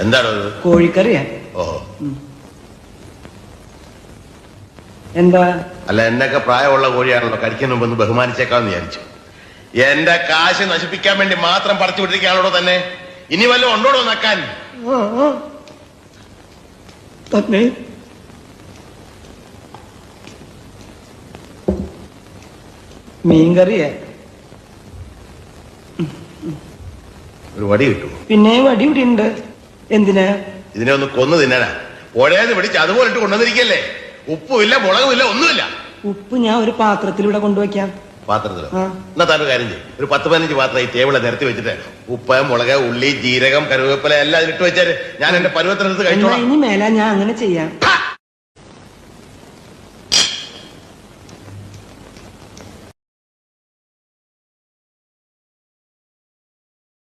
എന്താണ് കോഴിക്കറിയാ. ഓഹോ. എന്താ? അല്ല, എന്നൊക്കെ പ്രായമുള്ള കോഴിയാണല്ലോ, കഴിക്കുന്ന മുമ്പ് ഒന്ന് ബഹുമാനിച്ചേക്കാന്ന് വിചാരിച്ചു. എന്റെ കാശ് നശിപ്പിക്കാൻ വേണ്ടി മാത്രം പറിച്ചു വിട്ടിരിക്കാണോ തന്നെ? ഇനി വല്ലതും ഉണ്ടോടോ നക്കാൻ? തന്നെ മീൻകറിയാ. ഒരു വടി കിട്ടുമോ? പിന്നെ വടി ഇവിടെ ഉണ്ട്. എന്തിനാ? ഇതിനെ ഒന്ന് കൊന്നു തിന്നാനാ. പുഴയെന്ന് പിടിച്ച് അതുപോലെ ഇട്ട് കൊണ്ടുവന്നിരിക്കല്ലേ. ഉപ്പുമില്ല, മുളകുമില്ല, ഒന്നുമില്ല. ഉപ്പ് ഞാൻ ഒരു പാത്രത്തിലൂടെ കൊണ്ടുവയ്ക്കാം. പാത്രത്തിലോ? എന്നാ താൻ കാര്യം ചെയ്യും, ഒരു 10-15 പാത്രം ഈ ടേബിളെ നിരത്തി വെച്ചിട്ട് ഉപ്പ്, മുളക്, ഉള്ളി, ജീരകം, കരുവേപ്പില എല്ലാം ഇട്ട് വെച്ചാല് ഞാൻ എന്റെ പരുവത്തിനടുത്ത് കഴിച്ചോളാം. ഇനി മേല ഞാൻ അങ്ങനെ ചെയ്യാം.